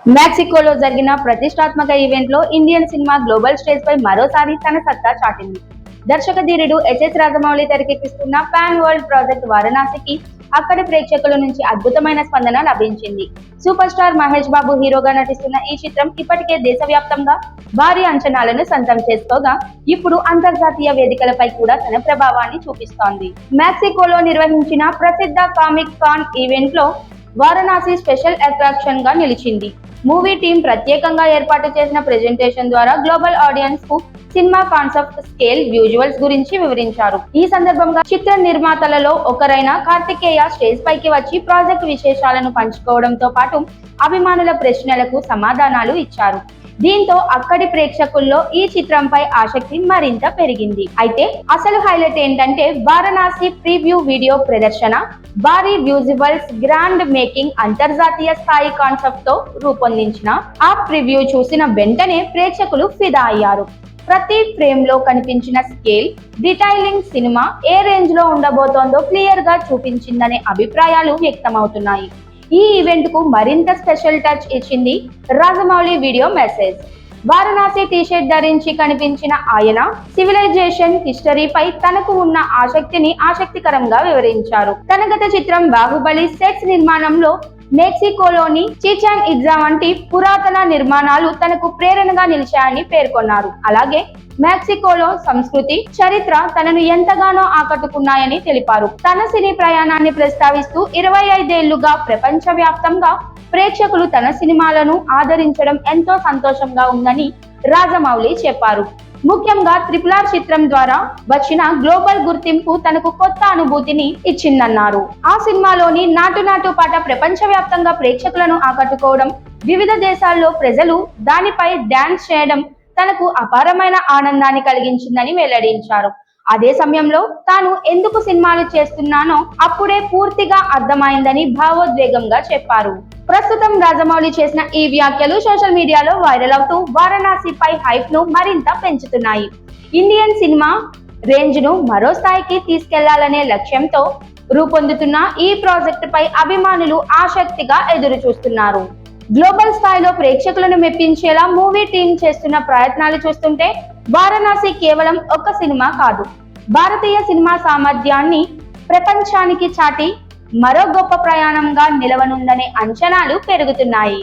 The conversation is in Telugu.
మెక్సికోలో జరిగిన ప్రతిష్టాత్మక ఈవెంట్లో ఇండియన్ సినిమా గ్లోబల్ స్టేజ్ పై మరోసారి తన సత్తా చాటింది. దర్శక ధీరుడు హెచ్ఎస్ రాజమౌళి తెరకెక్కిస్తున్న పాన్ వరల్డ్ ప్రాజెక్ట్ వారణాసికి అక్కడి ప్రేక్షకుల నుంచి అద్భుతమైన స్పందన లభించింది. సూపర్ స్టార్ మహేష్ బాబు హీరోగా నటిస్తున్న ఈ చిత్రం ఇప్పటికే దేశవ్యాప్తంగా భారీ అంచనాలను సొంతం చేసుకోగా ఇప్పుడు అంతర్జాతీయ వేదికలపై కూడా తన ప్రభావాన్ని చూపిస్తోంది. మెక్సికోలో నిర్వహించిన ప్రసిద్ధ కామిక్ కాన్ ఈవెంట్ లో వారణాసి స్పెషల్ అట్రాక్షన్ గా నిలిచింది. మూవీ టీం ప్రత్యేకంగా ఏర్పాటు చేసిన ప్రెజెంటేషన్ ద్వారా గ్లోబల్ ఆడియన్స్ కు సినిమా కాన్సెప్ట్, స్కేల్, విజువల్స్ గురించి వివరించారు. ఈ సందర్భంగా చిత్ర నిర్మాతలలో ఒకరైన కార్తికేయ స్టేజ్ పైకి వచ్చి ప్రాజెక్ట్ విశేషాలను పంచుకోవడంతో పాటు అభిమానుల ప్రశ్నలకు సమాధానాలు ఇచ్చారు. దీంతో అక్కడి ప్రేక్షకుల్లో ఈ చిత్రంపై ఆసక్తి మరింత పెరిగింది. అయితే అసలు హైలైట్ ఏంటంటే వారణాసి ప్రీవ్యూ వీడియో ప్రదర్శన, భారీ విజువల్స్, గ్రాండ్ మేకింగ్, అంతర్జాతీయ స్థాయి కాన్సెప్ట్ తో రూపొందించిన ఆ ప్రివ్యూ చూసిన వెంటనే ప్రేక్షకులు ఫిదా అయ్యారు. ప్రతి ఫ్రేమ్ లో కనిపించిన స్కేల్, డీటెయిలింగ్ సినిమా ఏ రేంజ్ లో ఉండబోతోందో క్లియర్ గా చూపించిందనే అభిప్రాయాలు వ్యక్తమవుతున్నాయి. ఈ ఈవెంట్ కు మరింత స్పెషల్ టచ్ ఇచ్చింది Rajamouli video message. Varanasi t-shirt ధరించి కనిపించిన ఆయన సివిలైజేషన్ హిస్టరీపై తనకు ఉన్న ఆసక్తిని ఆసక్తికరంగా వివరించారు. తన గత చిత్రం బాహుబలి సెట్స్ నిర్మాణంలో మెక్సికోలోని చిచెన్ ఇట్జా వంటి పురాతన నిర్మాణాలు తనకు ప్రేరణగా నిలిచాయని పేర్కొన్నారు. అలాగే మెక్సికోలో సంస్కృతి, చరిత్ర తనను ఎంతగానో ఆకట్టుకున్నాయని తెలిపారు. తన సినీ ప్రయాణాన్ని ప్రస్తావిస్తూ 25 ఏళ్లుగా ప్రపంచవ్యాప్తంగా ప్రేక్షకులు తన సినిమాలను ఆదరించడం ఎంతో సంతోషంగా ఉందని రాజమౌళి చెప్పారు. ముఖ్యంగా RRR చిత్రం ద్వారా వచ్చిన గ్లోబల్ గుర్తింపు తనకు కొత్త అనుభూతిని ఇచ్చిందన్నారు. ఆ సినిమాలోని నాటు నాటు పాట ప్రపంచవ్యాప్తంగా ప్రేక్షకులను ఆకట్టుకోవడం, వివిధ దేశాల్లో ప్రజలు దానిపై డాన్స్ చేయడం తనకు అపారమైన ఆనందాన్ని కలిగించిందని వెల్లడించారు. అదే సమయంలో తాను ఎందుకు సినిమాలు చేస్తున్నానో అప్పుడే పూర్తిగా అర్థమైందని భావోద్వేగంగా చెప్పారు. ప్రస్తుతం రాజమౌళి చేసిన ఈ వ్యాఖ్యలు సోషల్ మీడియాలో వైరల్ అవుతూ వారణాసిపై హైప్ ను మరింత పెంచుతున్నాయి. ఇండియన్ సినిమా రేంజ్ ను మరో స్థాయికి తీసుకెళ్లాలనే లక్ష్యంతో రూపొందుతున్న ఈ ప్రాజెక్టు పై అభిమానులు ఆసక్తిగా ఎదురు చూస్తున్నారు. గ్లోబల్ స్థాయిలో ప్రేక్షకులను మెప్పించేలా మూవీ టీం చేస్తున్న ప్రయత్నాలు చూస్తుంటే వారణాసి కేవలం ఒక సినిమా కాదు, భారతీయ సినిమా సామర్థ్యాన్ని ప్రపంచానికి చాటి మరో గొప్ప ప్రయాణంగా నిలవనుందనే అంచనాలు పెరుగుతున్నాయి.